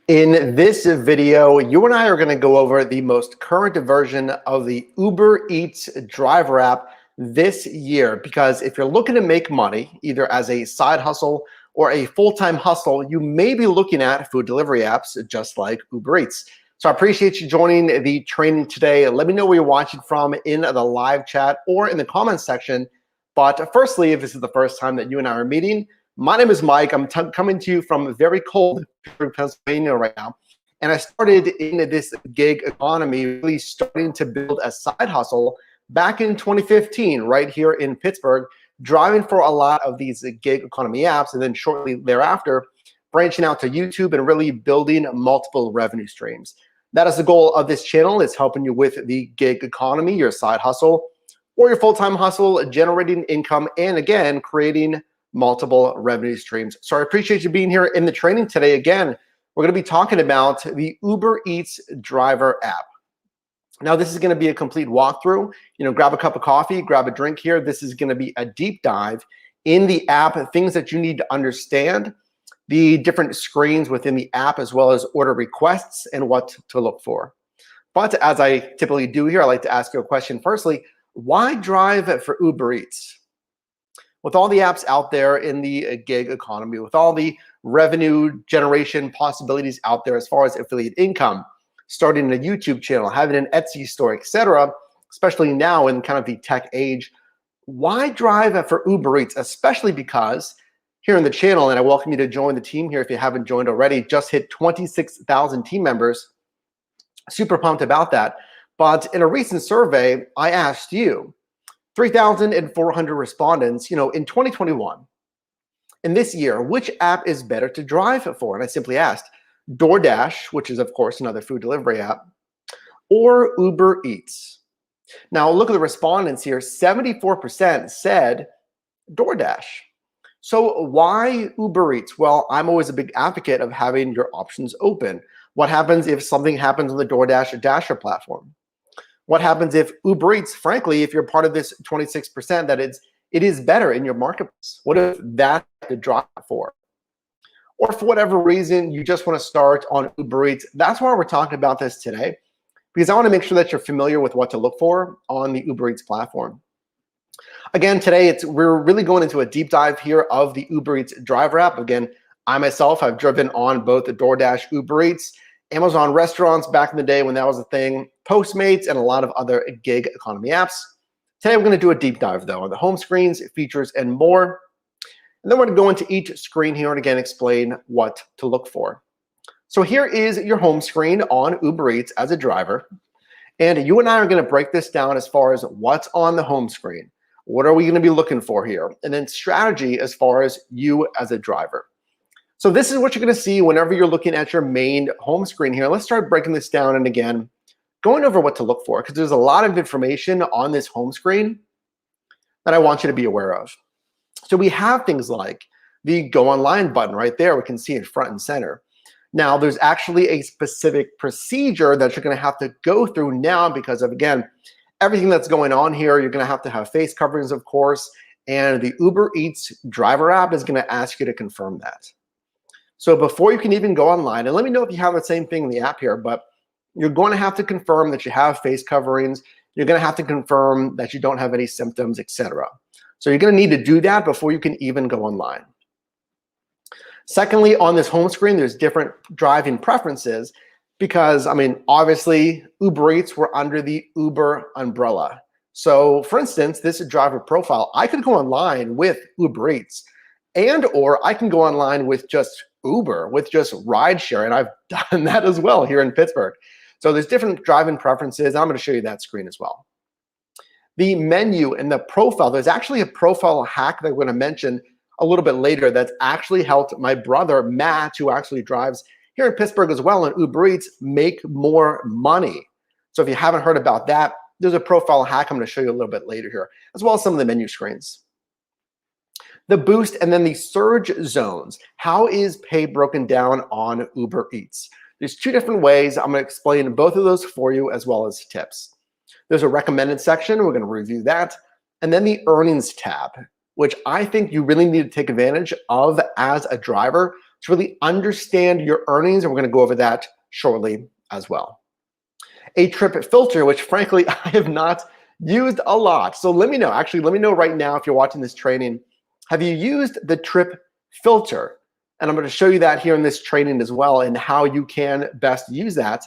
In this video, you and I are going to go over the most current version of the Uber Eats driver app this year. Because if you're looking to make money, either as a side hustle or a full-time hustle, you may be looking at food delivery apps just like Uber Eats. So I appreciate you joining the training today. Let me know where you're watching from in the live chat or in the comments section. But firstly, if this is the first time that you and I are meeting, my name is Mike. I'm coming to you from very cold Pennsylvania right now. And I started in this gig economy, really starting to build a side hustle back in 2015, right here in Pittsburgh, driving for a lot of these gig economy apps. And then shortly thereafter, branching out to YouTube and really building multiple revenue streams. That is the goal of this channel. It's helping you with the gig economy, your side hustle, or your full-time hustle, generating income, and again, creating multiple revenue streams. So I appreciate you being here in the training today. Again, we're going to be talking about the Uber Eats driver app. Now, this is going to be a complete walkthrough. Grab a cup of coffee, grab a drink here. This is going to be a deep dive in the app, things that you need to understand, the different screens within the app, as well as order requests and what to look for. But as I typically do here, I like to ask you a question. Firstly, why drive for Uber Eats? With all the apps out there in the gig economy, with all the revenue generation possibilities out there as far as affiliate income, starting a YouTube channel, having an Etsy store, etc., especially now in kind of the tech age, why drive for Uber Eats? Especially because here in the channel, and I welcome you to join the team here if you haven't joined already, just hit 26,000 team members. Super pumped about that. But in a recent survey, I asked you, 3,400 respondents, in 2021, in this year, which app is better to drive for? And I simply asked DoorDash, which is of course another food delivery app, or Uber Eats. Now look at the respondents here. 74% said DoorDash. So why Uber Eats? Well, I'm always a big advocate of having your options open. What happens if something happens on the DoorDash or Dasher platform? What happens if Uber Eats, frankly, if you're part of this 26%, that it is better in your marketplace? What if that's the drop for? Or for whatever reason, you just want to start on Uber Eats. That's why we're talking about this today, because I want to make sure that you're familiar with what to look for on the Uber Eats platform. Again, today, we're really going into a deep dive here of the Uber Eats driver app. Again, I myself have driven on both the DoorDash, Uber Eats, Amazon restaurants back in the day when that was a thing, Postmates, and a lot of other gig economy apps. Today, we're going to do a deep dive, though, on the home screens, features, and more. And then we're going to go into each screen here and again explain what to look for. So here is your home screen on Uber Eats as a driver. And you and I are going to break this down as far as what's on the home screen. What are we going to be looking for here? And then strategy as far as you as a driver. So this is what you're going to see whenever you're looking at your main home screen here. Let's start breaking this down and again, going over what to look for, because there's a lot of information on this home screen that I want you to be aware of. So we have things like the Go Online button right there. We can see it front and center. Now, there's actually a specific procedure that you're going to have to go through now because of, again, everything that's going on here. You're going to have face coverings, of course, and the Uber Eats driver app is going to ask you to confirm that. So before you can even go online, and let me know if you have the same thing in the app here, but you're going to have to confirm that you have face coverings. You're going to have to confirm that you don't have any symptoms, etc. So you're going to need to do that before you can even go online. Secondly, on this home screen, there's different driving preferences because, obviously, Uber Eats were under the Uber umbrella. So for instance, this driver profile, I could go online with Uber Eats or I can go online with just Uber, with just rideshare, and I've done that as well here in Pittsburgh. So there's different driving preferences. I'm going to show you that screen as well. The menu and the profile, there's actually a profile hack that I'm going to mention a little bit later that's actually helped my brother, Matt, who actually drives here in Pittsburgh as well on Uber Eats, make more money. So if you haven't heard about that, there's a profile hack I'm going to show you a little bit later here, as well as some of the menu screens. The boost and then the surge zones. How is pay broken down on Uber Eats? There's two different ways. I'm going to explain both of those for you as well as tips. There's a recommended section. We're going to review that. And then the earnings tab, which I think you really need to take advantage of as a driver to really understand your earnings, and we're going to go over that shortly as well. A trip filter, which frankly I have not used a lot. So let me know, actually, let me know right now if you're watching this training, have you used the trip filter? And I'm going to show you that here in this training as well, and how you can best use that,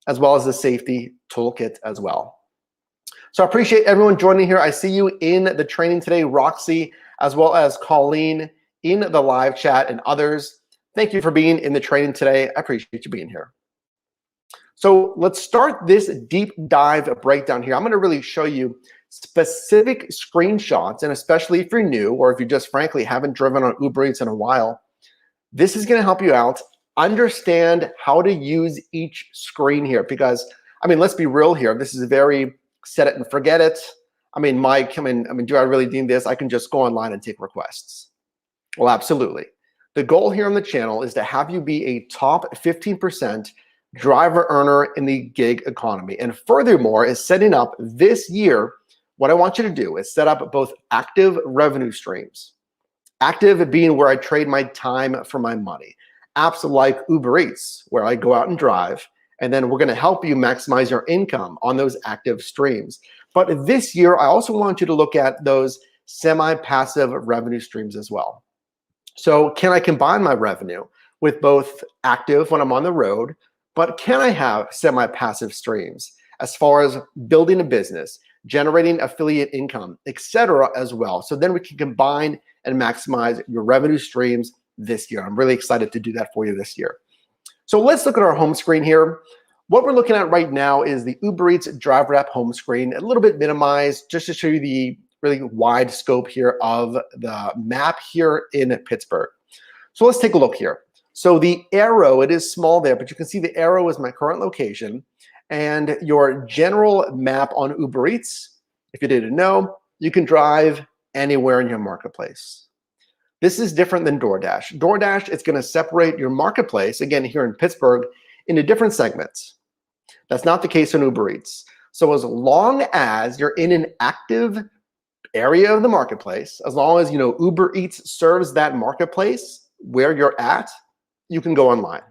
as well as the safety toolkit as well. So I appreciate everyone joining here. I see you in the training today, Roxy, as well as Colleen in the live chat, and others. Thank you for being in the training today. I appreciate you being here. So let's start this deep dive breakdown here. I'm going to really show you specific screenshots, and especially if you're new, or if you just frankly haven't driven on Uber Eats in a while, this is going to help you out understand how to use each screen here. Because I mean, let's be real here. This is a very set it and forget it. I mean, Mike, do I really need this? I can just go online and take requests. Well, absolutely. The goal here on the channel is to have you be a top 15% driver earner in the gig economy. And furthermore, is setting up this year, what I want you to do is set up both active revenue streams. Active being where I trade my time for my money. Apps like Uber Eats, where I go out and drive, and then we're going to help you maximize your income on those active streams. But this year, I also want you to look at those semi-passive revenue streams as well. So can I combine my revenue with both active when I'm on the road, but can I have semi-passive streams as far as building a business, generating affiliate income, etc. as well? So then we can combine and maximize your revenue streams this year. I'm really excited to do that for you this year. So let's look at our home screen here. What we're looking at right now is the Uber Eats driver app home screen, a little bit minimized just to show you the really wide scope here of the map here in Pittsburgh. So let's take a look here. So the arrow, it is small there, but you can see the arrow is my current location, and your general map on Uber Eats, if you didn't know, you can drive anywhere in your marketplace. This is different than DoorDash. DoorDash, it's going to separate your marketplace, again, here in Pittsburgh, into different segments. That's not the case on Uber Eats. So as long as you're in an active area of the marketplace, as long as Uber Eats serves that marketplace where you're at, you can go online.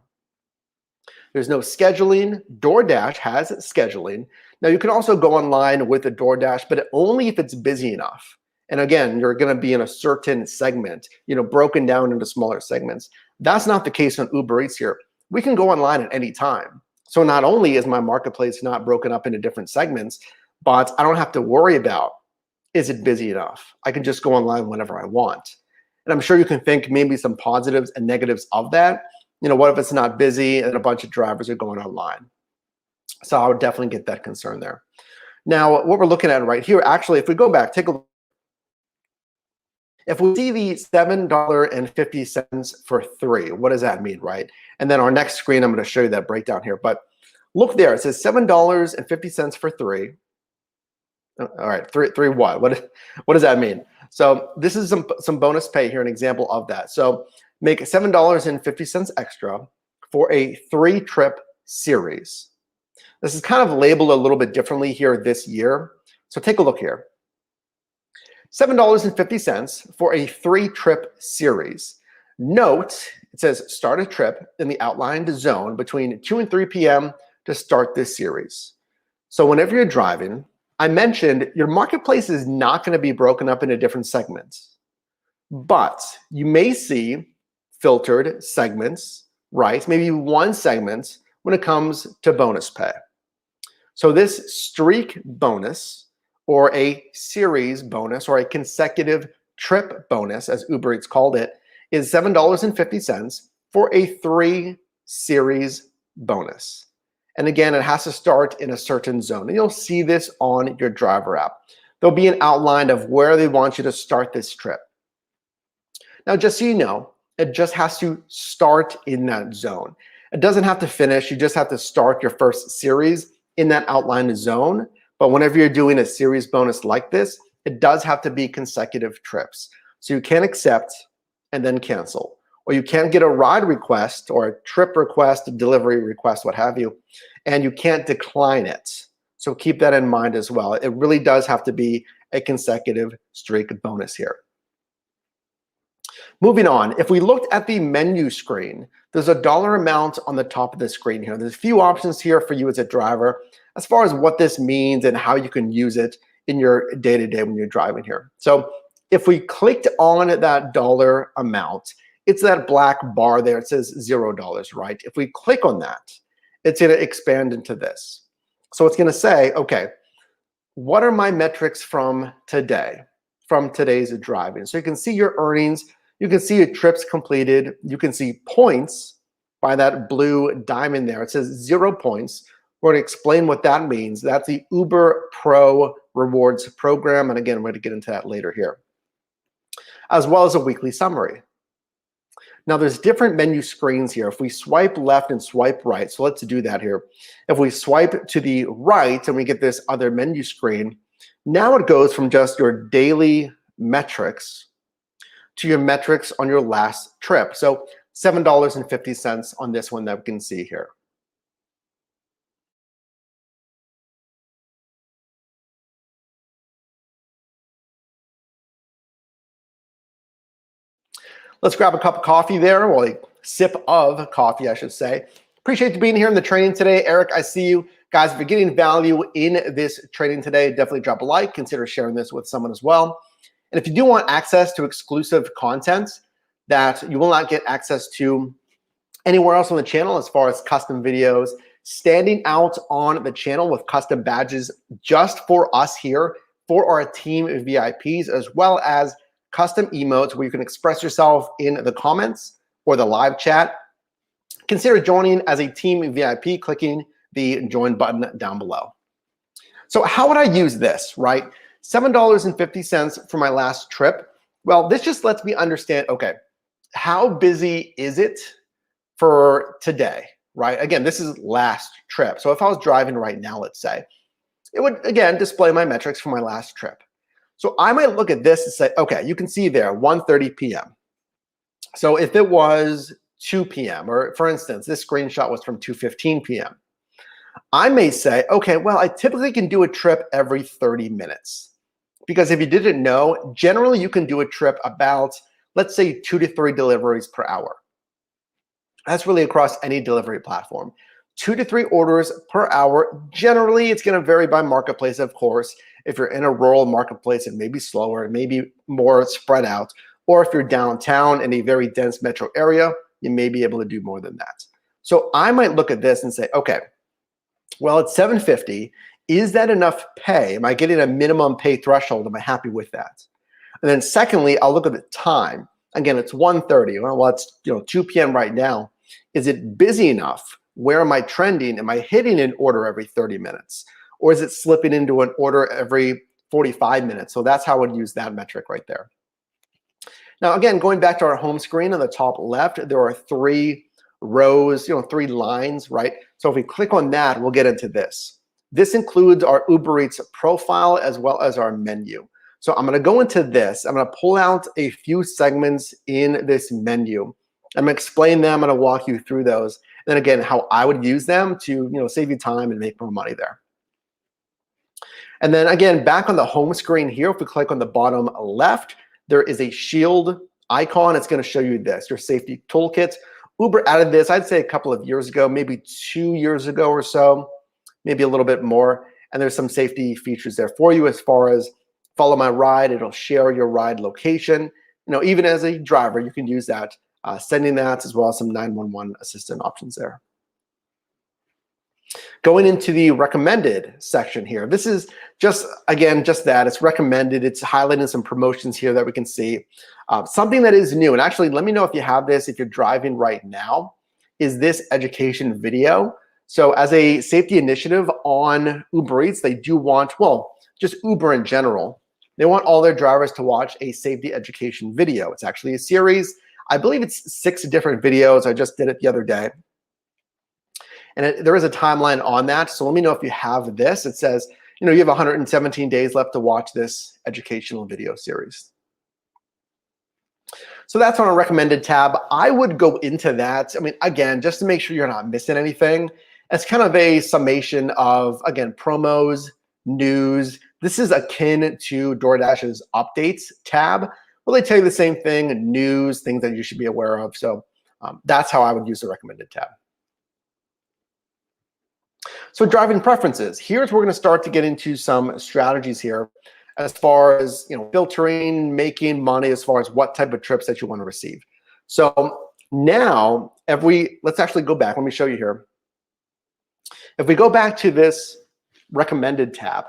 There's no scheduling. DoorDash has scheduling. Now you can also go online with a DoorDash, but only if it's busy enough. And again, you're going to be in a certain segment, broken down into smaller segments. That's not the case on Uber Eats here. We can go online at any time. So not only is my marketplace not broken up into different segments, but I don't have to worry about, is it busy enough? I can just go online whenever I want. And I'm sure you can think maybe some positives and negatives of that. What if it's not busy and a bunch of drivers are going online? So I would definitely get that concern there. Now, what we're looking at right here, actually, if we go back, take a look. If we see the $7.50 for 3, what does that mean, right? And then our next screen, I'm going to show you that breakdown here. But look there, it says $7.50 for 3. All right, three what? What does that mean? So this is some bonus pay here, an example of that. So make $7.50 extra for a 3-trip series. This is kind of labeled a little bit differently here this year. So take a look here. $7.50 for a 3-trip series. Note, it says start a trip in the outlined zone between 2 and 3 p.m. to start this series. So whenever you're driving, I mentioned your marketplace is not going to be broken up into different segments, but you may see filtered segments, right? Maybe one segment when it comes to bonus pay. So this streak bonus, or a series bonus, or a consecutive trip bonus, as Uber Eats called it, is $7.50 for a 3-series bonus. And again, it has to start in a certain zone. And you'll see this on your driver app. There'll be an outline of where they want you to start this trip. Now, just so you know, it just has to start in that zone. It doesn't have to finish. You just have to start your first series in that outlined zone. But whenever you're doing a series bonus like this, it does have to be consecutive trips. So you can't accept and then cancel. Or you can't get a ride request or a trip request, a delivery request, what have you, and you can't decline it. So keep that in mind as well. It really does have to be a consecutive streak bonus here. Moving on, if we looked at the menu screen, there's a dollar amount on the top of the screen here. There's a few options here for you as a driver as far as what this means and how you can use it in your day-to-day when you're driving here. So if we clicked on that dollar amount, it's that black bar there. It says $0, right? If we click on that, it's going to expand into this. So it's going to say, okay, what are my metrics from today, from today's driving? So you can see your earnings. You can see your trips completed. You can see points by that blue diamond there. It says 0 points. We're going to explain what that means. That's the Uber Pro Rewards program. And again, we're going to get into that later here, as well as a weekly summary. Now there's different menu screens here. If we swipe left and swipe right, so let's do that here. If we swipe to the right and we get this other menu screen, now it goes from just your daily metrics to your metrics on your last trip. So $7.50 on this one that we can see here. Let's grab a cup of coffee there, or a sip of coffee, I should say. Appreciate you being here in the training today. Eric, I see you. Guys, if you're getting value in this training today, definitely drop a like. Consider sharing this with someone as well. And if you do want access to exclusive content that you will not get access to anywhere else on the channel, as far as custom videos, standing out on the channel with custom badges just for us here, for our team VIPs, as well as custom emotes where you can express yourself in the comments or the live chat, consider joining as a team VIP, clicking the join button down below. So how would I use this, right? $7.50 for my last trip. Well, this just lets me understand, okay, how busy is it for today, right? Again, this is last trip. So if I was driving right now, let's say, it would, again, display my metrics for my last trip. So I might look at this and say, okay, you can see there, 1:30 p.m. So if it was 2 p.m., or for instance, this screenshot was from 2:15 p.m., I may say, okay, well, I typically can do a trip every 30 minutes. Because if you didn't know, generally you can do a trip about, let's say, 2 to 3 deliveries per hour. That's really across any delivery platform. 2 to 3 orders per hour. Generally, it's going to vary by marketplace, of course. If you're in a rural marketplace, it may be slower, it may be more spread out. Or if you're downtown in a very dense metro area, you may be able to do more than that. So I might look at this and say, okay, well, it's $7.50. Is that enough pay? Am I getting a minimum pay threshold? Am I happy with that? And then secondly, I'll look at the time. Again, it's 1:30. Well, it's 2 p.m. right now. Is it busy enough? Where am I trending? Am I hitting an order every 30 minutes? Or is it slipping into an order every 45 minutes? So that's how I would use that metric right there. Now, again, going back to our home screen on the top left, there are 3 rows, 3 lines, right? So if we click on that, we'll get into this. This includes our Uber Eats profile as well as our menu. So I'm going to go into this. I'm going to pull out a few segments in this menu. I'm going to explain them. I'm going to walk you through those. And then again, how I would use them to save you time and make more money there. And then again, back on the home screen here, if we click on the bottom left, there is a shield icon. It's going to show you this, your safety toolkit. Uber added this, I'd say a couple of years ago, maybe 2 years ago or so, maybe a little bit more. And there's some safety features there for you as far as follow my ride. It'll share your ride location. Even as a driver, you can use that, sending that, as well as some 911 assistant options there. Going into the recommended section here, this is just that. It's recommended. It's highlighting some promotions here that we can see. Something that is new, and actually let me know if you have this, if you're driving right now, is this education video. So as a safety initiative on Uber Eats, they do want, well, just Uber in general, they want all their drivers to watch a safety education video. It's actually a series. I believe it's 6 different videos. I just did it the other day. And there is a timeline on that. So let me know if you have this. It says, you have 117 days left to watch this educational video series. So that's on a recommended tab. I would go into that. I mean, again, just to make sure you're not missing anything. It's kind of a summation of, again, promos, news. This is akin to DoorDash's updates tab. A but they tell you the same thing, news, things that you should be aware of. So that's how I would use the recommended tab. So driving preferences. Here's where we're going to start to get into some strategies here as far as filtering, making money, as far as what type of trips that you want to receive. So now, let's actually go back. Let me show you here. If we go back to this recommended tab,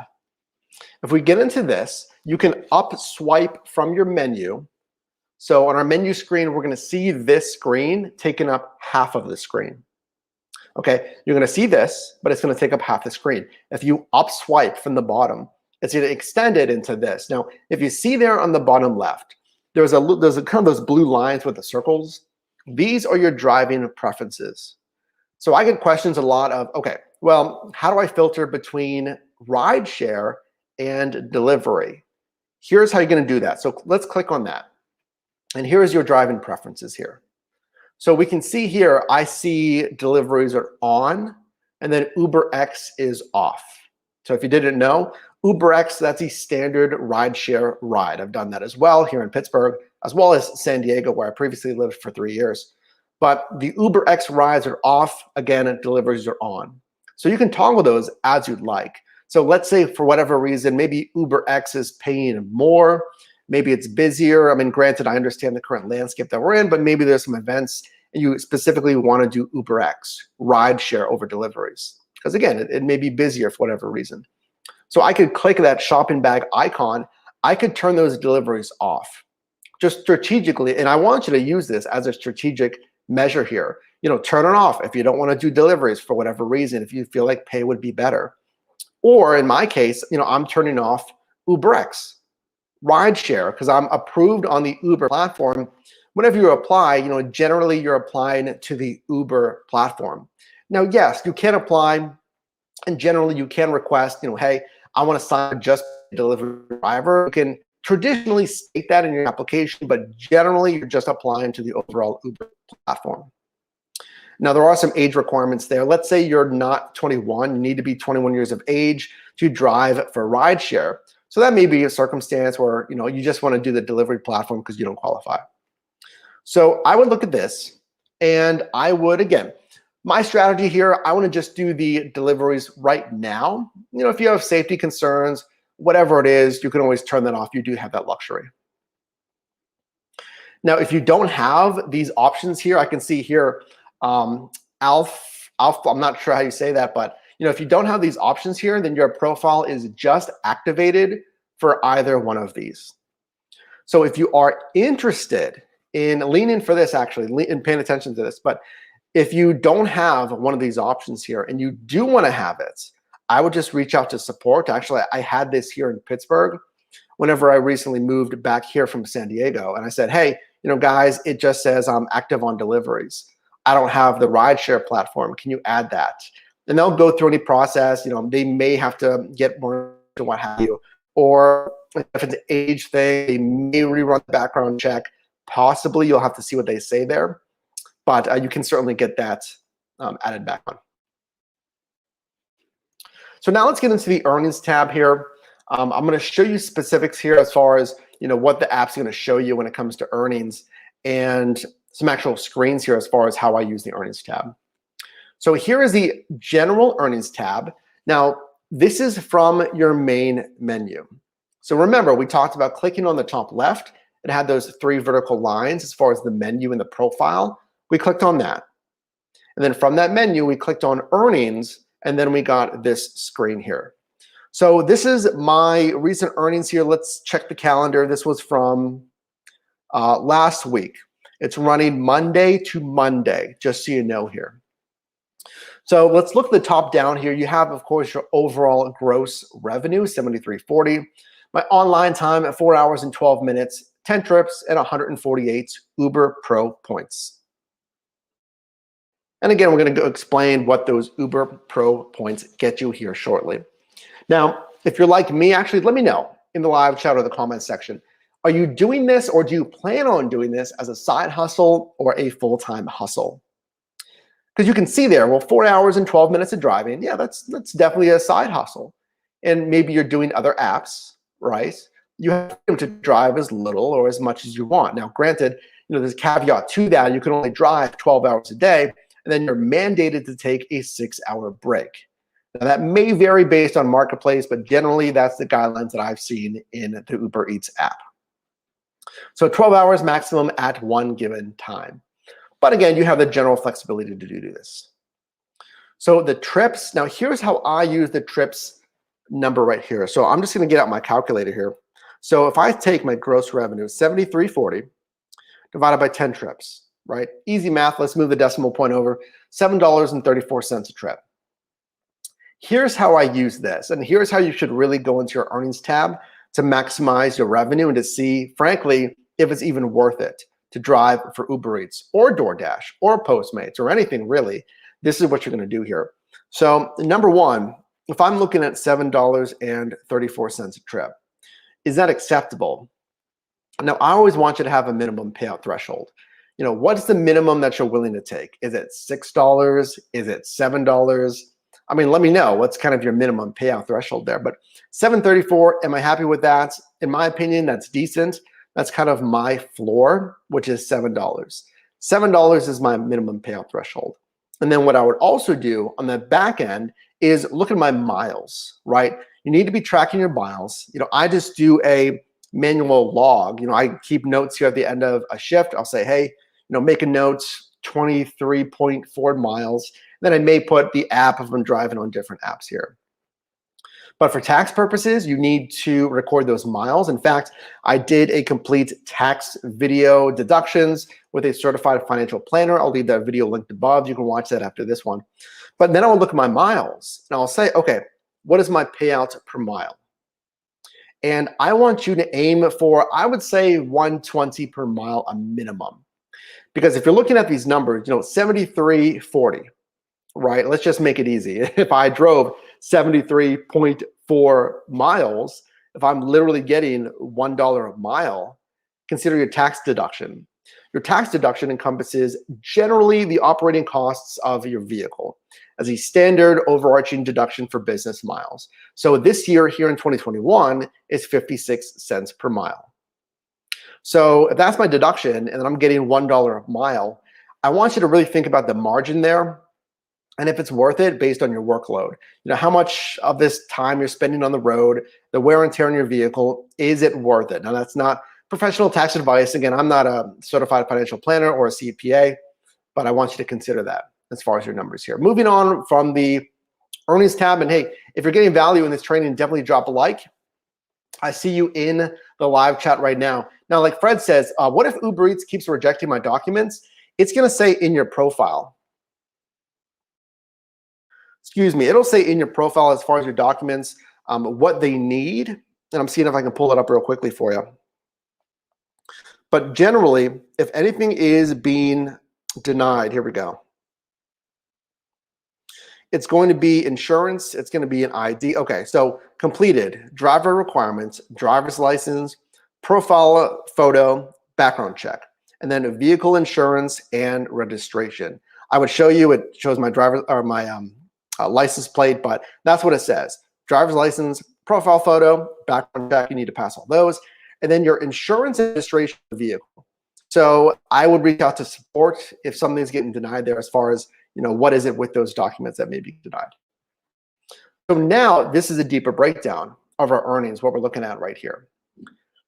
if we get into this, you can up swipe from your menu. So on our menu screen, we're going to see this screen taking up half of the screen. Okay, you're going to see this, but it's going to take up half the screen. If you up swipe from the bottom, it's going to extend it into this. Now, if you see there on the bottom left, there's a kind of those blue lines with the circles. These are your driving preferences. So I get questions a lot of, okay, well, how do I filter between rideshare and delivery? Here's how you're going to do that. So let's click on that. And here's your driving preferences here. So we can see here, I see deliveries are on, and then UberX is off. So if you didn't know, UberX, that's a standard rideshare ride. I've done that as well here in Pittsburgh, as well as San Diego, where I previously lived for 3 years. But the UberX rides are off, again, and deliveries are on. So you can toggle those as you'd like. So let's say for whatever reason, maybe UberX is paying more, maybe it's busier. I mean, granted, I understand the current landscape that we're in, but maybe there's some events and you specifically want to do UberX, rideshare over deliveries. Because again, it may be busier for whatever reason. So I could click that shopping bag icon. I could turn those deliveries off just strategically. And I want you to use this as a strategic measure here. Turn it off if you don't want to do deliveries for whatever reason, if you feel like pay would be better. Or in my case, I'm turning off UberX, rideshare, because I'm approved on the Uber platform. Whenever you apply, generally you're applying to the Uber platform. Now, yes, you can apply, and generally you can request, hey, I want to sign just a delivery driver. You can traditionally state that in your application, but generally you're just applying to the overall Uber platform. Now, there are some age requirements there. Let's say you're not 21, you need to be 21 years of age to drive for rideshare. So that may be a circumstance where you just want to do the delivery platform because you don't qualify. So I would look at this, and I would, again, my strategy here, I want to just do the deliveries right now. If you have safety concerns, whatever it is, you can always turn that off. You do have that luxury. Now, if you don't have these options here, I can see here, Alf, I'm not sure how you say that, but if you don't have these options here, then your profile is just activated for either one of these. So if you are interested in leaning for this, actually, in paying attention to this, but if you don't have one of these options here and you do want to have it, I would just reach out to support. Actually, I had this here in Pittsburgh whenever I recently moved back here from San Diego. And I said, hey, guys, it just says I'm active on deliveries. I don't have the rideshare platform. Can you add that? And they'll go through any process. They may have to get more to what have you. Or if it's an age thing, they may rerun the background check. Possibly you'll have to see what they say there. But you can certainly get that added back on. So now let's get into the earnings tab here. I'm going to show you specifics here as far as what the app's going to show you when it comes to earnings, and some actual screens here as far as how I use the earnings tab. So here is the general earnings tab. Now, this is from your main menu. So remember, we talked about clicking on the top left. It had those 3 vertical lines as far as the menu and the profile. We clicked on that. And then from that menu, we clicked on earnings, and then we got this screen here. So this is my recent earnings here. Let's check the calendar. This was from last week. It's running Monday to Monday, just so you know here. So let's look at the top down here. You have, of course, your overall gross revenue, $73.40. My online time at 4 hours and 12 minutes, 10 trips, and 148 Uber Pro points. And again, we're going to go explain what those Uber Pro points get you here shortly. Now, if you're like me, actually, let me know in the live chat or the comments section. Are you doing this, or do you plan on doing this as a side hustle or a full-time hustle? Because you can see there, well, 4 hours and 12 minutes of driving. Yeah, that's definitely a side hustle. And maybe you're doing other apps, right? you have freedom to drive as little or as much as you want. Now, granted, there's a caveat to that. You can only drive 12 hours a day, and then you're mandated to take a 6-hour break. Now, that may vary based on marketplace, but generally that's the guidelines that I've seen in the Uber Eats app. So 12 hours maximum at one given time. But again, you have the general flexibility to do this. So the trips, now here's how I use the trips number right here. So I'm just going to get out my calculator here. So if I take my gross revenue, 73.40, divided by 10 trips, right? Easy math, let's move the decimal point over, $7.34 a trip. Here's how I use this, and here's how you should really go into your earnings tab to maximize your revenue and to see, frankly, if it's even worth it to drive for Uber Eats or DoorDash or Postmates or anything really. This is what you're going to do here. So number one, if I'm looking at $7.34 a trip, is that acceptable? Now, I always want you to have a minimum payout threshold. What's the minimum that you're willing to take? Is it $6? Is it $7? I mean, let me know what's kind of your minimum payout threshold there. But $7.34, am I happy with that? In my opinion, that's decent. That's kind of my floor, which is $7. $7 is my minimum payout threshold. And then what I would also do on the back end is look at my miles, right? You need to be tracking your miles. I just do a manual log. I keep notes here at the end of a shift. I'll say, hey, make a note, 23.4 miles. Then I may put the app if I'm driving on different apps here. But for tax purposes, you need to record those miles. In fact, I did a complete tax video deductions with a certified financial planner. I'll leave that video linked above. You can watch that after this one. But then I'll look at my miles and I'll say, okay, what is my payout per mile? And I want you to aim for, I would say 120 per mile a minimum. Because if you're looking at these numbers, 73.40, right? Let's just make it easy. If I drove 73.4 miles, if I'm literally getting $1 a mile, consider your tax deduction. Your tax deduction encompasses generally the operating costs of your vehicle as a standard overarching deduction for business miles. So this year here in 2021 is 56 cents per mile. So if that's my deduction and I'm getting $1 a mile, I want you to really think about the margin there and if it's worth it based on your workload. How much of this time you're spending on the road, the wear and tear on your vehicle, is it worth it? Now that's not professional tax advice. Again, I'm not a certified financial planner or a CPA, but I want you to consider that as far as your numbers here. Moving on from the earnings tab, and hey, if you're getting value in this training, definitely drop a like. I see you in the live chat right now. Now, like Fred says, what if Uber Eats keeps rejecting my documents? It's gonna say in your profile. Excuse me, it'll say in your profile as far as your documents, what they need. And I'm seeing if I can pull it up real quickly for you. But generally, if anything is being denied, here we go. It's going to be insurance, it's going to be an ID. Okay, so completed, driver requirements, driver's license, profile photo, background check, and then a vehicle insurance and registration. I would show you, it shows my driver or my license plate, but that's what it says. Driver's license, profile photo, background check, you need to pass all those. And then your insurance and registration of the vehicle. So I would reach out to support if something's getting denied there as far as, what is it with those documents that may be denied. So now this is a deeper breakdown of our earnings, what we're looking at right here.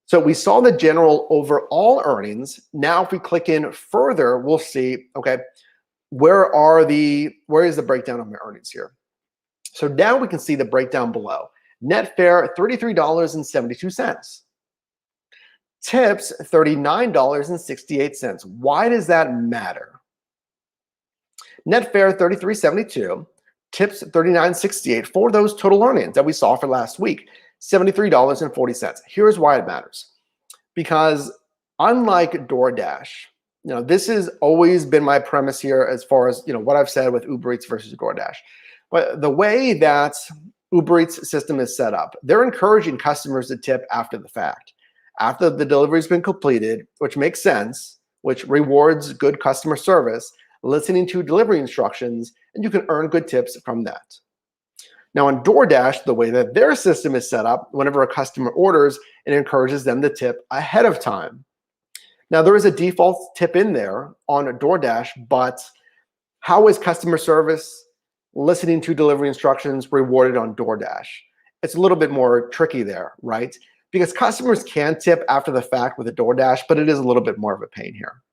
So we saw the general overall earnings. Now if we click in further, we'll see, okay, where is the breakdown of my earnings here? So now we can see the breakdown below. Net fare, $33.72. Tips, $39.68. Why does that matter? Net fare, $33.72. Tips, $39.68 for those total earnings that we saw for last week, $73.40. Here's why it matters. Because unlike DoorDash, this has always been my premise here as far as, what I've said with Uber Eats versus DoorDash. But the way that Uber Eats system is set up, they're encouraging customers to tip after the fact. After the delivery's been completed, which makes sense, which rewards good customer service, listening to delivery instructions, and you can earn good tips from that. Now on DoorDash, the way that their system is set up, whenever a customer orders, it encourages them to tip ahead of time. Now there is a default tip in there on DoorDash, but how is customer service listening to delivery instructions rewarded on DoorDash? It's a little bit more tricky there, right? Because customers can tip after the fact with a DoorDash, but it is a little bit more of a pain here.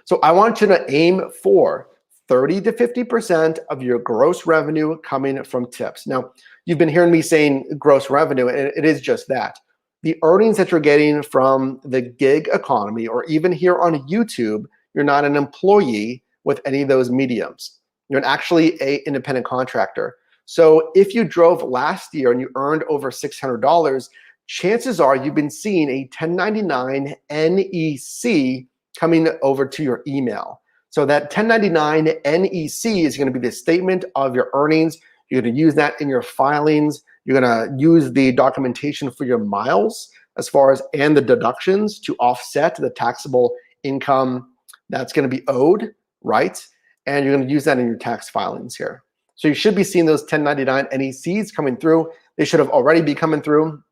So I want you to aim for 30 to 50% of your gross revenue coming from tips. Now, you've been hearing me saying gross revenue, and it is just that. The earnings that you're getting from the gig economy, or even here on YouTube, you're not an employee with any of those mediums. You're actually an independent contractor. So if you drove last year and you earned over $600, chances are you've been seeing a 1099 NEC coming over to your email. So that 1099 NEC is going to be the statement of your earnings. You're going to use that in your filings. You're going to use the documentation for your miles as far as and the deductions to offset the taxable income that's going to be owed, right? And you're going to use that in your tax filings here. So you should be seeing those 1099 NECs coming through. They should have already be coming through.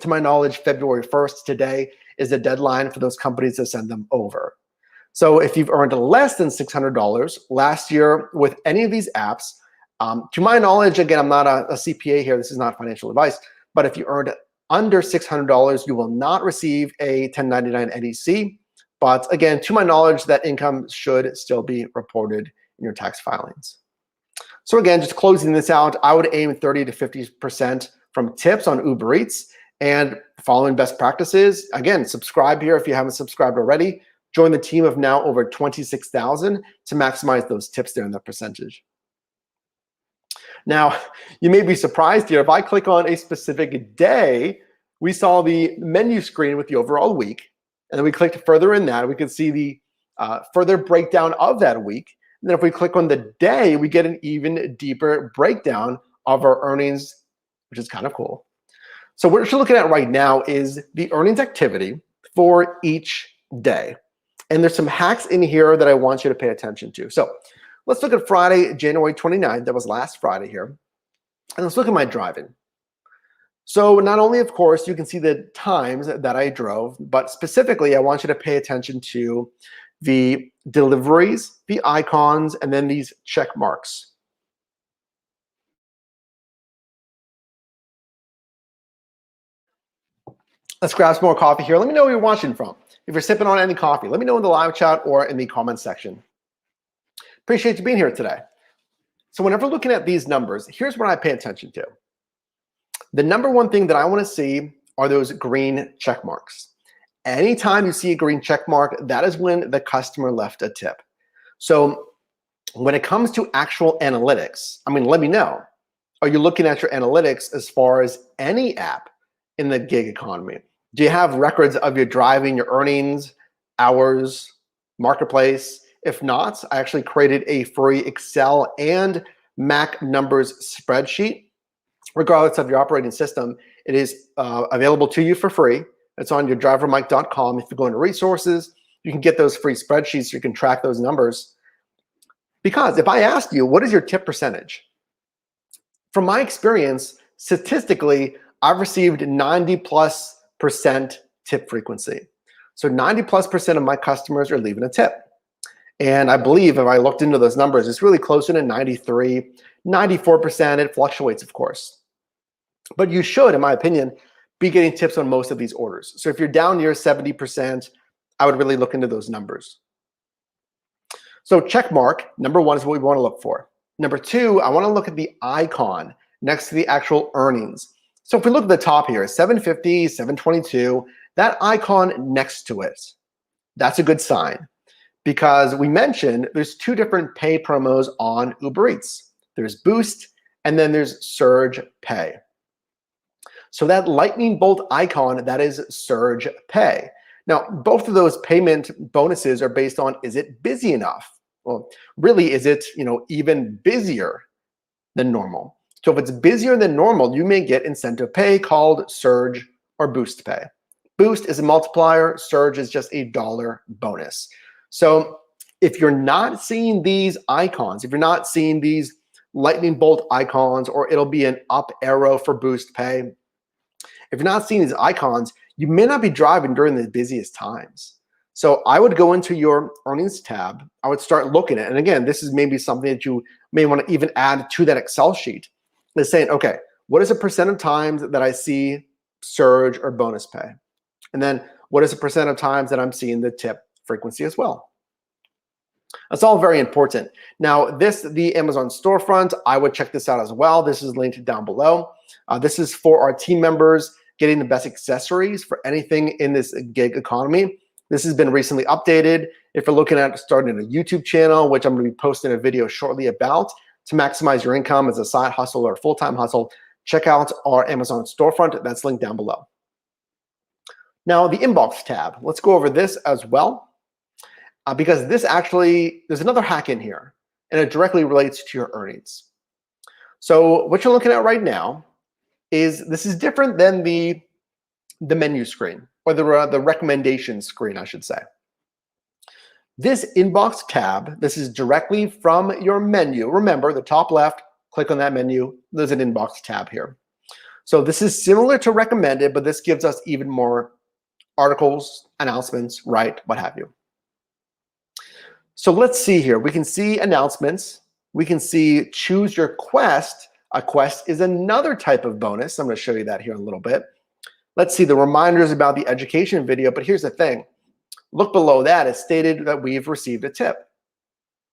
To my knowledge, February 1st today is the deadline for those companies to send them over. So if you've earned less than $600 last year with any of these apps, to my knowledge, again, I'm not a CPA here, this is not financial advice, but if you earned under $600, you will not receive a 1099 NEC. But again, to my knowledge, that income should still be reported in your tax filings. So again, just closing this out, I would aim 30 to 50% from tips on Uber Eats and following best practices. Again, subscribe here if you haven't subscribed already. Join the team of now over 26,000 to maximize those tips there in the percentage. Now, you may be surprised here. If I click on a specific day, we saw the menu screen with the overall week. And then we clicked further in that, we can see the further breakdown of that week. And then if we click on the day, we get an even deeper breakdown of our earnings, which is kind of cool. So what you're looking at right now is the earnings activity for each day. And there's some hacks in here that I want you to pay attention to. So let's look at Friday, January 29th. That was last Friday here. And let's look at my driving. So not only, of course, you can see the times that I drove, but specifically, I want you to pay attention to the deliveries, the icons, and then these check marks. Let's grab some more coffee here. Let me know where you're watching from. If you're sipping on any coffee, let me know in the live chat or in the comment section. Appreciate you being here today. So whenever looking at these numbers, here's what I pay attention to. The number one thing that I want to see are those green check marks. Anytime you see a green check mark, that is when the customer left a tip. So when it comes to actual analytics, I mean, let me know. Are you looking at your analytics as far as any app in the gig economy? Do you have records of your driving, your earnings, hours, marketplace? If not, I actually created a free Excel and Mac numbers spreadsheet. Regardless of your operating system, it is available to you for free. It's on your drivermike.com. If you go into resources, you can get those free spreadsheets so you can track those numbers. Because if I asked you, what is your tip percentage? From my experience, statistically, I've received 90+% tip frequency. So 90+% of my customers are leaving a tip. And I believe if I looked into those numbers, it's really closer to 93, 94%. It fluctuates, of course. But you should, in my opinion, be getting tips on most of these orders. So if you're down near 70%, I would really look into those numbers. So check mark, number one, is what we want to look for. Number two, I want to look at the icon next to the actual earnings. So if we look at the top here, 750, 722, that icon next to it, that's a good sign. Because we mentioned there's two different pay promos on Uber Eats. There's Boost, and then there's Surge Pay. So that lightning bolt icon, that is Surge Pay. Now, both of those payment bonuses are based on, is it busy enough? Well, really, is it even busier than normal? So if it's busier than normal, you may get incentive pay called Surge or Boost Pay. Boost is a multiplier, Surge is just a dollar bonus. So if you're not seeing these icons, if you're not seeing these lightning bolt icons, or it'll be an up arrow for boost pay. If you're not seeing these icons, you may not be driving during the busiest times. So I would go into your earnings tab. I would start looking at it. And again, this is maybe something that you may want to even add to that Excel sheet. It's saying, okay, what is the percent of times that I see surge or bonus pay? And then what is the percent of times that I'm seeing the tip frequency as well? That's all very important. Now, the Amazon storefront, I would check this out as well. This is linked down below. This is for our team members getting the best accessories for anything in this gig economy. This has been recently updated. If you're looking at starting a YouTube channel, which I'm going to be posting a video shortly about, to maximize your income as a side hustle or a full-time hustle, check out our Amazon storefront. That's linked down below. Now, the inbox tab. Let's go over this as well. Because this actually, there's another hack in here, and it directly relates to your earnings. So what you're looking at right now is this is different than the menu screen, or the recommendation screen, I should say. This inbox tab, this is directly from your menu. Remember, the top left, click on that menu, there's an inbox tab here. So this is similar to recommended, but this gives us even more articles, announcements, right, what have you. So let's see here. We can see announcements. We can see choose your quest. A quest is another type of bonus. I'm going to show you that here in a little bit. Let's see the reminders about the education video. But here's the thing. Look below that. It's stated that we've received a tip.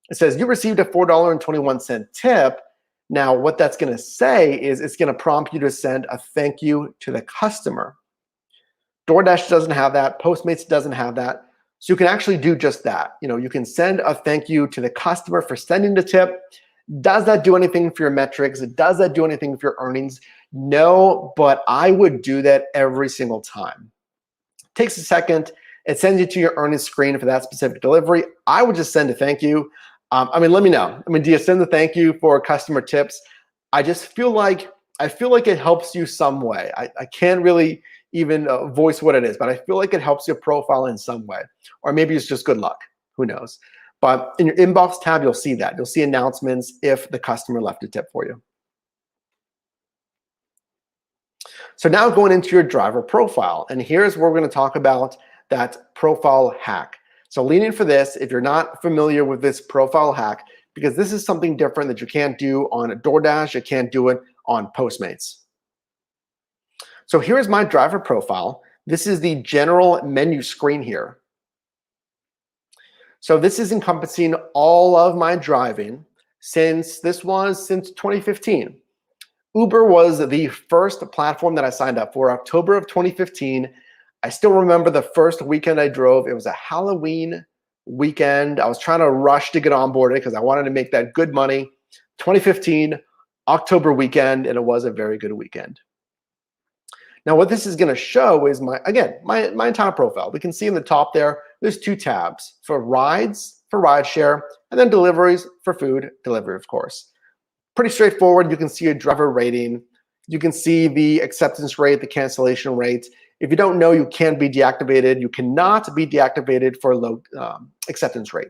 It says you received a $4.21 tip. Now, what that's going to say is it's going to prompt you to send a thank you to the customer. DoorDash doesn't have that. Postmates doesn't have that. So you can actually do just that. You can send a thank you to the customer for sending the tip. Does that do anything for your metrics? Does that do anything for your earnings? No, but I would do that every single time. It takes a second. It sends you to your earnings screen for that specific delivery. I would just send a thank you. Let me know. Do you send the thank you for customer tips? I feel like it helps you some way. I can't really even voice what it is, but I feel like it helps your profile in some way. Or maybe it's just good luck. Who knows? But in your inbox tab, you'll see that. You'll see announcements if the customer left a tip for you. So now going into your driver profile, and here's where we're going to talk about that profile hack. So lean in for this if you're not familiar with this profile hack, because this is something different that you can't do on DoorDash. You can't do it on Postmates. So here's my driver profile. This is the general menu screen here. So this is encompassing all of my driving since 2015. Uber was the first platform that I signed up for, October of 2015. I still remember the first weekend I drove. It was a Halloween weekend. I was trying to rush to get onboarded because I wanted to make that good money. 2015, October weekend, and it was a very good weekend. Now, what this is going to show is my entire profile. We can see in the top there's two tabs for rides, for rideshare, and then deliveries for food delivery, of course. Pretty straightforward. You can see a driver rating. You can see the acceptance rate, the cancellation rate. If you don't know, you can be deactivated. You cannot be deactivated for low acceptance rate.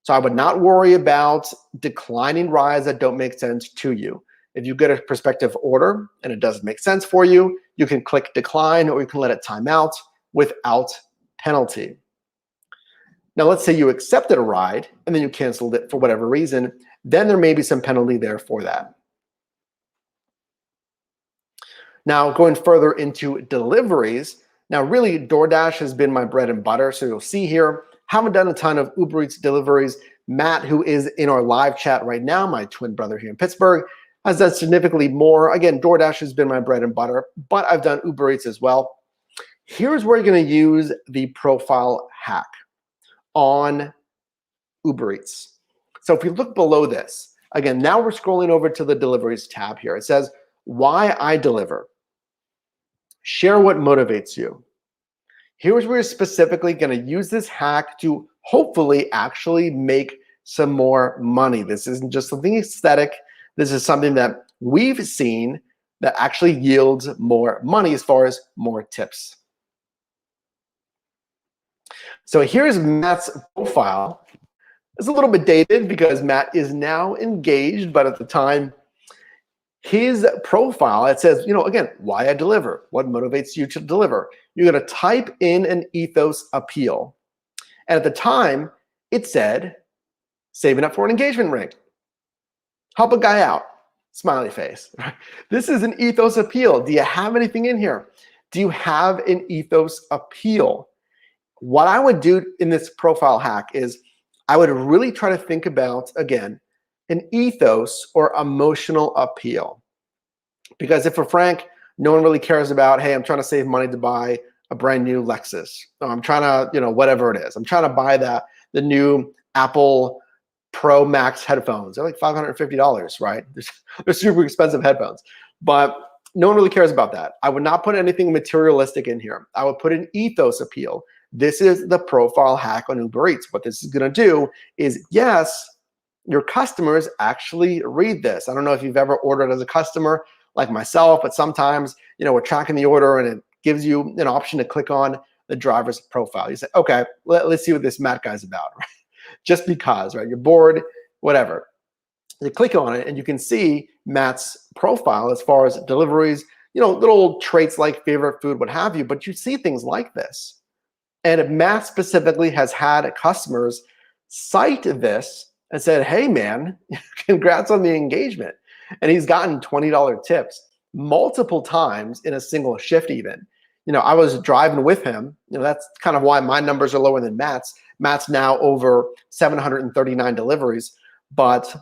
So I would not worry about declining rides that don't make sense to you. If you get a prospective order and it doesn't make sense for you, you can click decline, or you can let it time out without penalty. Now, let's say you accepted a ride and then you canceled it for whatever reason, then there may be some penalty there for that. Now, going further into deliveries, now really DoorDash has been my bread and butter. So you'll see here, haven't done a ton of Uber Eats deliveries. Matt, who is in our live chat right now, my twin brother here in Pittsburgh, has done significantly more. Again, DoorDash has been my bread and butter, but I've done Uber Eats as well. Here's where you're going to use the profile hack on Uber Eats. So if you look below this, again, now we're scrolling over to the deliveries tab here. It says, why I deliver. Share what motivates you. Here's where you're specifically going to use this hack to hopefully actually make some more money. This isn't just something aesthetic. This is something that we've seen that actually yields more money as far as more tips. So here's Matt's profile. It's a little bit dated because Matt is now engaged, but at the time, his profile, it says, again, why I deliver, what motivates you to deliver. You're going to type in an ethos appeal. And at the time, it said, saving up for an engagement ring. Help a guy out. Smiley face. This is an ethos appeal. Do you have anything in here? Do you have an ethos appeal? What I would do in this profile hack is I would really try to think about, again, an ethos or emotional appeal. Because if we're frank, no one really cares about, hey, I'm trying to save money to buy a brand new Lexus. Or I'm trying to, whatever it is. I'm trying to buy the new Apple Pro Max headphones. They're like $550, right? They're super expensive headphones. But no one really cares about that. I would not put anything materialistic in here. I would put an ethos appeal. This is the profile hack on Uber Eats. What this is going to do is, yes, your customers actually read this. I don't know if you've ever ordered as a customer like myself, but sometimes, we're tracking the order and it gives you an option to click on the driver's profile. You say, okay, let's see what this Matt guy's about, right? Just because, right? You're bored, whatever. You click on it and you can see Matt's profile as far as deliveries, little traits like favorite food, what have you, but you see things like this. And Matt specifically has had customers cite this and said, hey man, congrats on the engagement. And he's gotten $20 tips multiple times in a single shift even. I was driving with him. That's kind of why my numbers are lower than Matt's. Matt's now over 739 deliveries. But,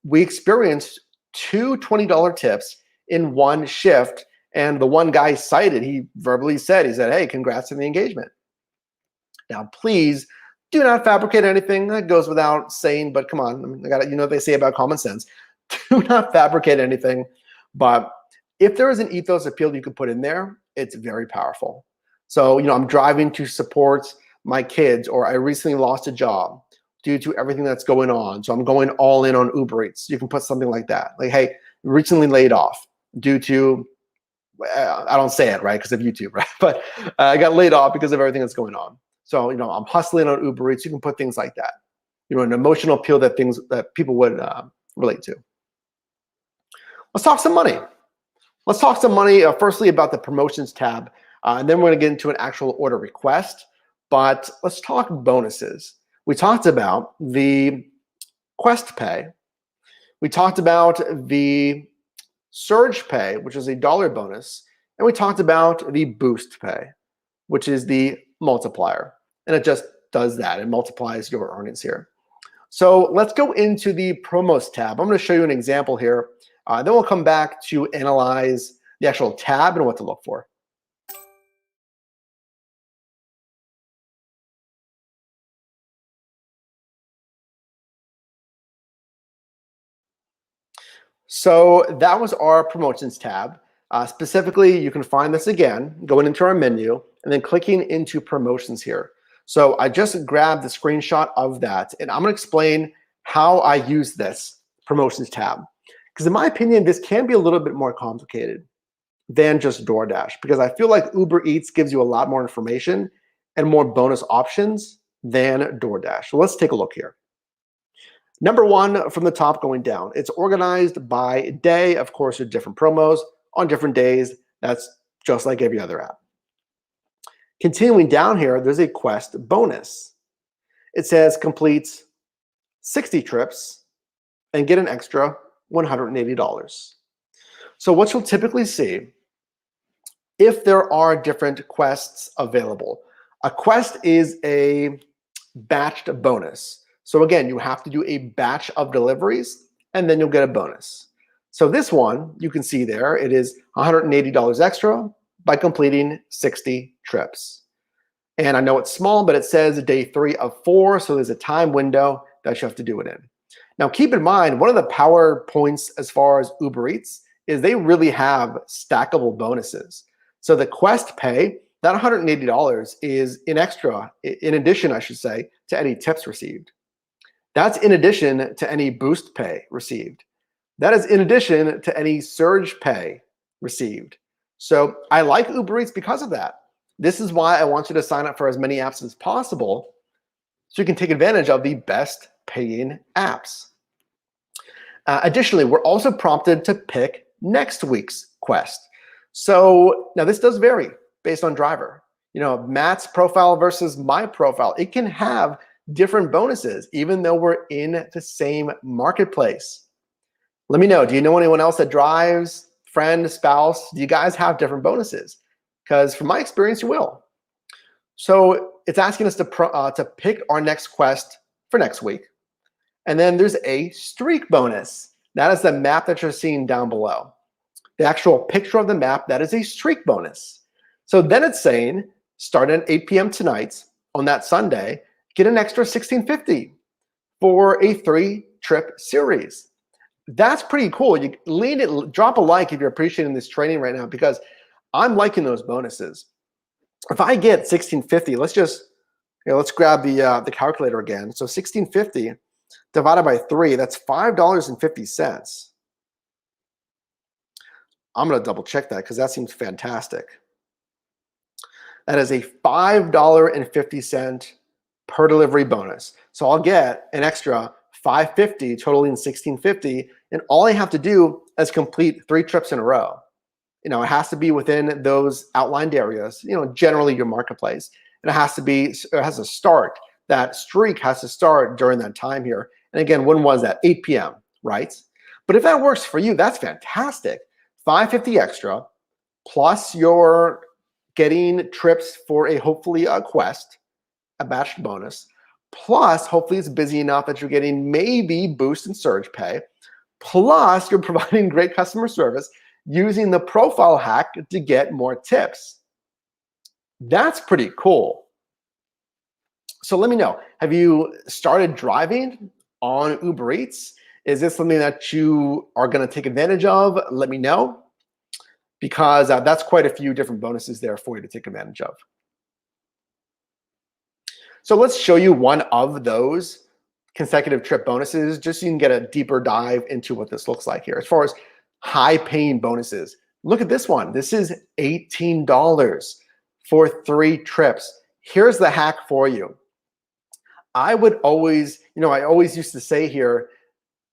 we experienced two $20 tips in one shift. And the one guy cited, he verbally said, hey, congrats on the engagement. Now, please do not fabricate anything. That goes without saying, but come on, I got what they say about common sense. Do not fabricate anything. But if there is an ethos appeal you could put in there, it's very powerful. So, I'm driving to support my kids, or I recently lost a job due to everything that's going on. So I'm going all in on Uber Eats. You can put something like that. Like, hey, recently laid off due to, I don't say it, right, because of YouTube, right? But I got laid off because of everything that's going on. So, I'm hustling on Uber Eats. You can put things like that. An emotional appeal that people would relate to. Let's talk some money. Let's talk some money, firstly about the promotions tab, and then we're going to get into an actual order request. But let's talk bonuses. We talked about the Quest Pay. We talked about the Surge Pay, which is a dollar bonus. And we talked about the Boost Pay, which is the multiplier. And it just does that. It multiplies your earnings here. So let's go into the promos tab. I'm going to show you an example here. Then we'll come back to analyze the actual tab and what to look for. So that was our promotions tab. Specifically, you can find this again, going into our menu and then clicking into promotions here. So I just grabbed the screenshot of that, and I'm going to explain how I use this promotions tab. Because in my opinion, this can be a little bit more complicated than just DoorDash, because I feel like Uber Eats gives you a lot more information and more bonus options than DoorDash. So let's take a look here. Number one, from the top going down, it's organized by day. Of course, with different promos on different days. That's just like every other app. Continuing down here, there's a Quest bonus. It says complete 60 trips and get an extra $180. So what you'll typically see, if there are different quests available, a quest is a batched bonus. So again, you have to do a batch of deliveries and then you'll get a bonus. So this one, you can see there, it is $180 extra by completing 60 trips. And I know it's small, but it says day 3 of 4, so there's a time window that you have to do it in. Now keep in mind, one of the power points as far as Uber Eats is they really have stackable bonuses. So the Quest Pay, that $180 is in addition, I should say, to any tips received. That's in addition to any Boost Pay received. That is in addition to any Surge Pay received. So I like Uber Eats because of that. This is why I want you to sign up for as many apps as possible, so you can take advantage of the best paying apps. Additionally, we're also prompted to pick next week's quest. So now this does vary based on driver. Matt's profile versus my profile, it can have different bonuses, even though we're in the same marketplace. Let me know, do you know anyone else that drives, friend, spouse? Do you guys have different bonuses? Because from my experience, you will. So it's asking us to pick our next quest for next week. And then there's a streak bonus. That is the map that you're seeing down below. The actual picture of the map, that is a streak bonus. So then it's saying, start at 8 p.m. tonight on that Sunday, get an extra $16.50 for a 3-trip series. That's pretty cool. You drop a like if you're appreciating this training right now, because I'm liking those bonuses. If I get $16.50, let's grab the calculator again. So $16.50 divided by 3, that's $5.50. I'm going to double check that because that seems fantastic. That is a $5.50 per delivery bonus. So I'll get an extra $5.50, totaling $16.50, and all I have to do is complete 3 trips in a row. It has to be within those outlined areas, generally your marketplace. And it has to start, that streak has to start during that time here. And again, when was that? 8 p.m., right? But if that works for you, that's fantastic. $5.50 extra, plus you're getting trips for hopefully a quest, a batch bonus, plus hopefully it's busy enough that you're getting maybe boost and surge pay, plus you're providing great customer service using the profile hack to get more tips. That's pretty cool. So let me know, have you started driving on Uber Eats? Is this something that you are going to take advantage of? Let me know, because that's quite a few different bonuses there for you to take advantage of. So let's show you one of those consecutive trip bonuses, just so you can get a deeper dive into what this looks like here. As far as high paying bonuses, look at this one. This is $18 for 3 trips. Here's the hack for you. I always used to say here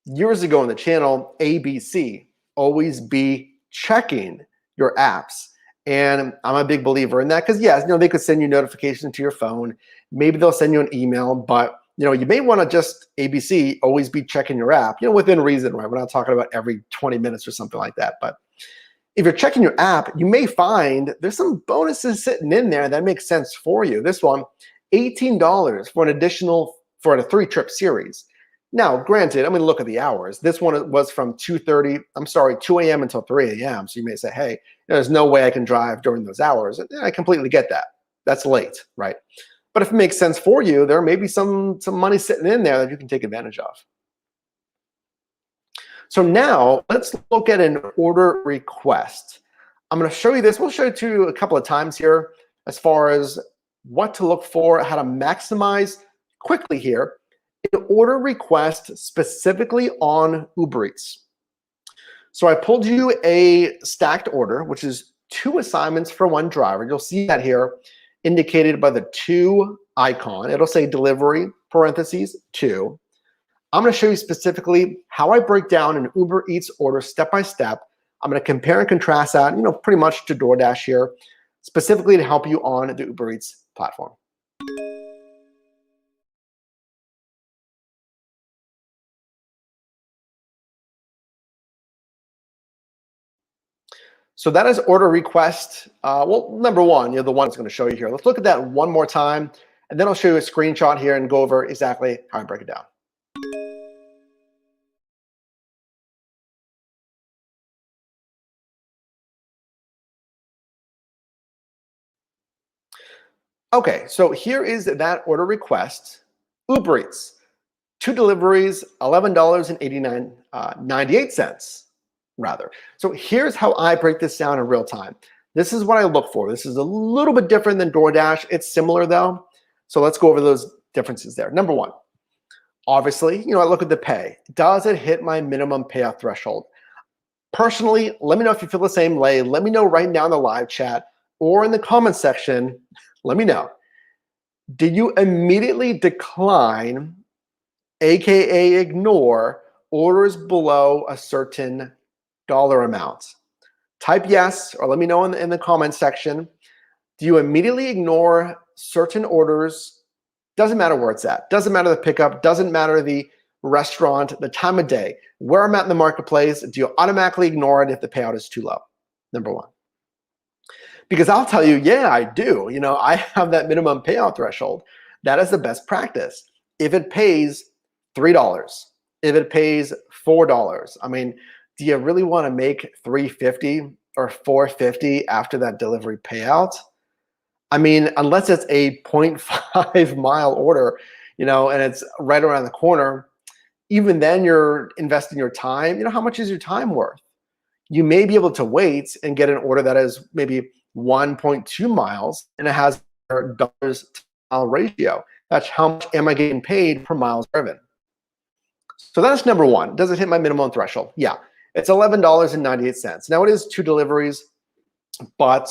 years ago on the channel, ABC, always be checking your apps. And I'm a big believer in that, because yes, they could send you notifications to your phone. Maybe they'll send you an email, but you may want to just ABC, always be checking your app, within reason, right? We're not talking about every 20 minutes or something like that. But if you're checking your app, you may find there's some bonuses sitting in there that make sense for you. This one, $18 for a 3-trip series. Now, granted, I'm going to look at the hours. This one was from 2 a.m. until 3 a.m. So you may say, hey, there's no way I can drive during those hours. And I completely get that. That's late, right? But if it makes sense for you, there may be some money sitting in there that you can take advantage of. So now let's look at an order request. I'm going to show you this. We'll show it to you a couple of times here as far as what to look for, how to maximize quickly here an order request specifically on Uber Eats. So I pulled you a stacked order, which is 2 assignments for 1 driver. You'll see that here indicated by the 2 icon. It'll say delivery, parentheses, 2. I'm going to show you specifically how I break down an Uber Eats order step by step. I'm going to compare and contrast that, pretty much to DoorDash here, specifically to help you on the Uber Eats platform. So that is order request. Well, number 1, the one it's going to show you here. Let's look at that one more time, and then I'll show you a screenshot here and go over exactly how I break it down. Okay, so here is that order request. Uber Eats, 2 deliveries, $11.98. Rather. So here's how I break this down in real time. This is what I look for. This is a little bit different than DoorDash. It's similar though. So let's go over those differences there. Number 1, obviously, I look at the pay. Does it hit my minimum payout threshold? Personally, let me know if you feel the same way. Let me know right now in the live chat or in the comment section. Let me know. Do you immediately decline, AKA ignore, orders below a certain dollar amount? Type yes, or let me know in the comment section. Do you immediately ignore certain orders? Doesn't matter where it's at. Doesn't matter the pickup. Doesn't matter the restaurant, the time of day, where I'm at in the marketplace. Do you automatically ignore it if the payout is too low? Number one. Because I'll tell you, yeah, I do. I have that minimum payout threshold. That is the best practice. If it pays $3, if it pays $4, I mean, do you really want to make $350 or $450 after that delivery payout? I mean, unless it's a 0.5 mile order, and it's right around the corner, even then you're investing your time. How much is your time worth? You may be able to wait and get an order that is maybe 1.2 miles and it has a dollars to mile ratio. That's how much am I getting paid per miles driven. So that's number one. Does it hit my minimum threshold? Yeah. It's $11.98. Now it is 2 deliveries, but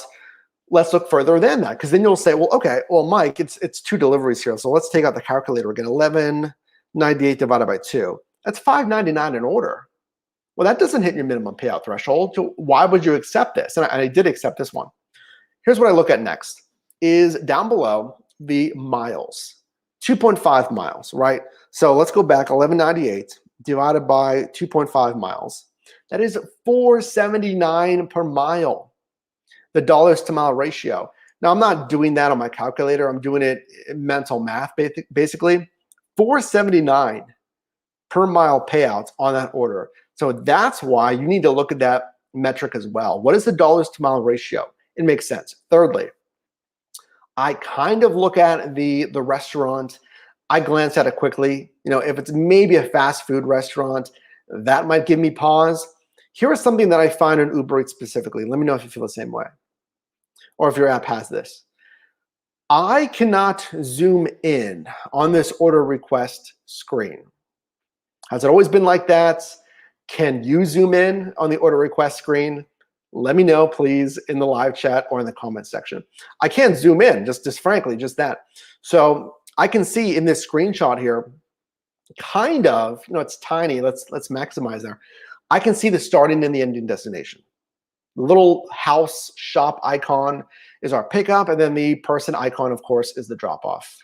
let's look further than that, because then you'll say, well, okay, well, Mike, it's 2 deliveries here. So let's take out the calculator again. 11.98 divided by 2. That's $5.99 an order. Well, that doesn't hit your minimum payout threshold. So why would you accept this? And I did accept this one. Here's what I look at next is down below the miles, 2.5 miles, right? So let's go back, 11.98 divided by 2.5 miles. That is $4.79 per mile, the dollars to mile ratio. Now, I'm not doing that on my calculator. I'm doing it in mental math, basically. $4.79 per mile payouts on that order. So that's why you need to look at that metric as well. What is the dollars to mile ratio? It makes sense. Thirdly, I kind of look at the restaurant. I glance at it quickly. If it's maybe a fast food restaurant, that might give me pause. Here is something that I find in Uber Eats specifically. Let me know if you feel the same way, or if your app has this. I cannot zoom in on this order request screen. Has it always been like that? Can you zoom in on the order request screen? Let me know, please, in the live chat or in the comment section. I can't zoom in, just frankly, just that. So I can see in this screenshot here, kind of, it's tiny. Let's maximize there. I can see the starting and the ending destination. The little house shop icon is our pickup, and then the person icon, of course, is the drop off.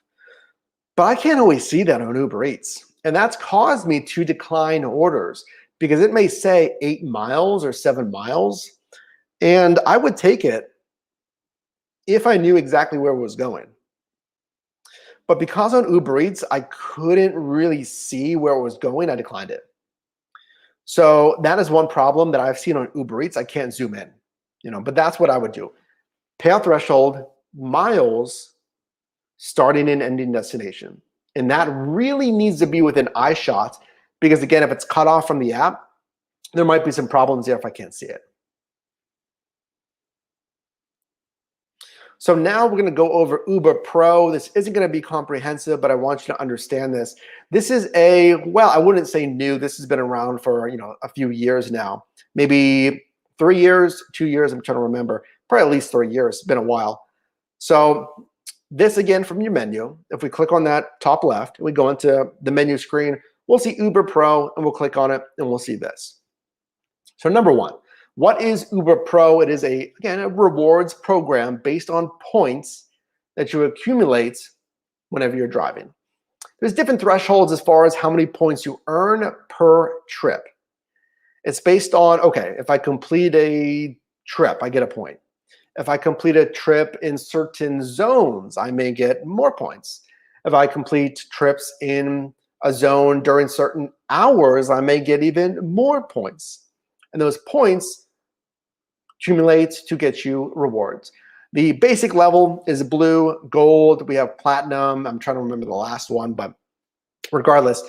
But I can't always see that on Uber Eats. And that's caused me to decline orders because it may say 8 miles or 7 miles. And I would take it if I knew exactly where it was going. But because on Uber Eats, I couldn't really see where it was going, I declined it. So that is one problem that I've seen on Uber Eats. I can't zoom in, but that's what I would do. Payout threshold, miles, starting and ending destination. And that really needs to be within eye shot because, again, if it's cut off from the app, there might be some problems there if I can't see it. So now we're going to go over Uber Pro. This isn't going to be comprehensive, but I want you to understand this. This is I wouldn't say new. This has been around for, a few years now, maybe 3 years, 2 years. I'm trying to remember, probably at least 3 years. It's been a while. So this again from your menu, if we click on that top left and we go into the menu screen, we'll see Uber Pro and we'll click on it and we'll see this. So number one, what is Uber Pro? It is a rewards program based on points that you accumulate whenever you're driving. There's different thresholds as far as how many points you earn per trip. It's based on, okay, if I complete a trip, I get a point. If I complete a trip in certain zones, I may get more points. If I complete trips in a zone during certain hours, I may get even more points. And those points accumulate to get you rewards. The basic level is blue, gold. We have platinum. I'm trying to remember the last one, but regardless,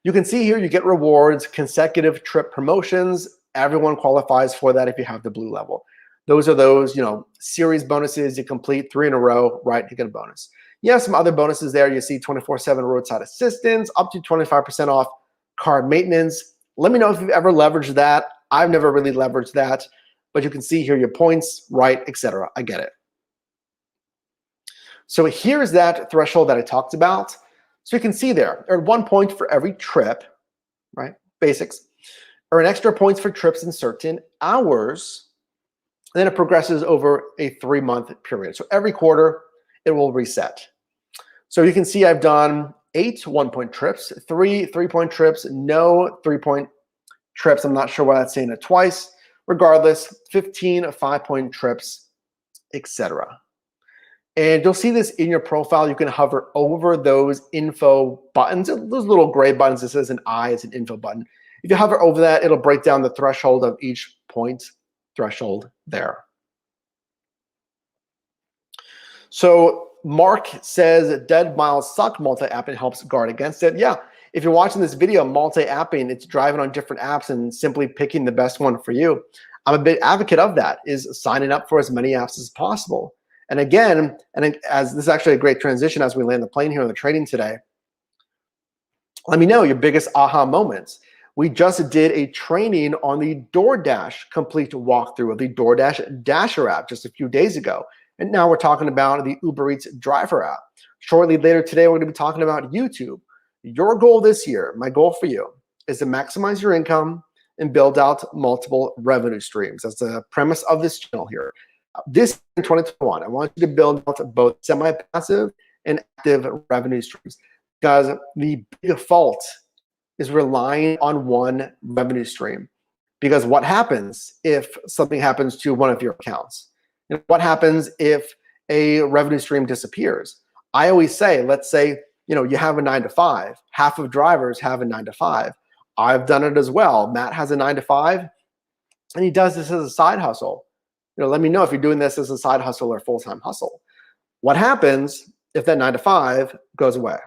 you can see here you get rewards, consecutive trip promotions. Everyone qualifies for that if you have the blue level. Those are those, series bonuses. You complete 3 in a row, right? You get a bonus. You have some other bonuses there. You see 24/7 roadside assistance, up to 25% off car maintenance. Let me know if you've ever leveraged that. I've never really leveraged that, but you can see here your points, right, etc. I get it. So here's that threshold that I talked about. So you can see there, earn 1 point for every trip, right? Basics. Earn extra points for trips in certain hours. And then it progresses over a 3-month period. So every quarter, it will reset. So you can see I've done 8 1-point trips, 3 3-point trips, no 3-point trips. I'm not sure why that's saying it twice. Regardless, 15 5-point trips, etc. And you'll see this in your profile. You can hover over those info buttons, those little gray buttons. This says an I, it's an info button. If you hover over that, it'll break down the threshold of each point threshold there. So Mark says dead miles suck. Multi-apping helps guard against it. Yeah, if you're watching this video, multi-apping, it's driving on different apps and simply picking the best one for you. I'm a big advocate of that, is signing up for as many apps as possible. And again, as this is actually a great transition as we land the plane here on the trading today, let me know your biggest aha moments. We just did a training on the DoorDash complete walkthrough of the DoorDash Dasher app just a few days ago. And now we're talking about the Uber Eats driver app. Shortly later today, we're going to be talking about YouTube. Your goal this year, my goal for you, is to maximize your income and build out multiple revenue streams. That's the premise of this channel here. This in 2021, I want you to build out both semi-passive and active revenue streams, because the big fault is relying on one revenue stream. Because what happens if something happens to one of your accounts? And what happens if a revenue stream disappears? I always say, let's say, you have a 9-to-5. Half of drivers have a 9-to-5. I've done it as well. Matt has a 9-to-5, and he does this as a side hustle. Let me know if you're doing this as a side hustle or full-time hustle. What happens if that 9-to-5 goes away?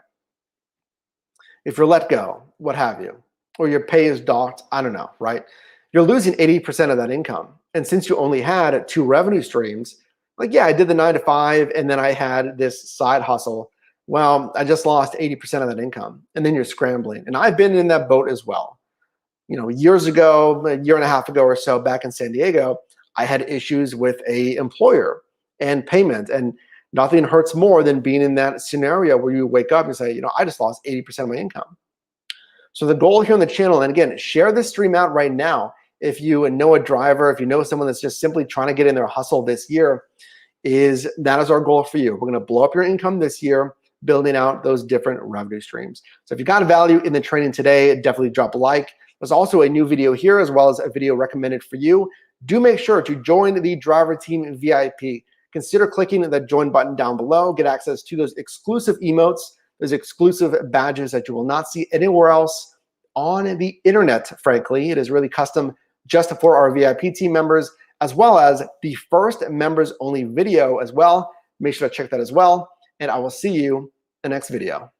If you're let go, what have you, or your pay is docked, I don't know, right? You're losing 80% of that income. And since you only had 2 revenue streams, like, yeah, I did the 9-to-5 and then I had this side hustle. Well, I just lost 80% of that income, and then you're scrambling. And I've been in that boat as well. Years ago, a year and a half ago or so, back in San Diego, I had issues with an employer and payment, and nothing hurts more than being in that scenario where you wake up and say, I just lost 80% of my income. So the goal here on the channel, and again, share this stream out right now. If you know a driver, if you know someone that's just simply trying to get in their hustle this year, that is our goal for you. We're going to blow up your income this year, building out those different revenue streams. So if you got value in the training today, definitely drop a like. There's also a new video here, as well as a video recommended for you. Do make sure to join the Driver Team VIP. Consider clicking the join button down below. Get access to those exclusive emotes, those exclusive badges that you will not see anywhere else on the internet, frankly. It is really custom just for our VIP team members, as well as the first members only video as well. Make sure to check that as well. And I will see you in the next video.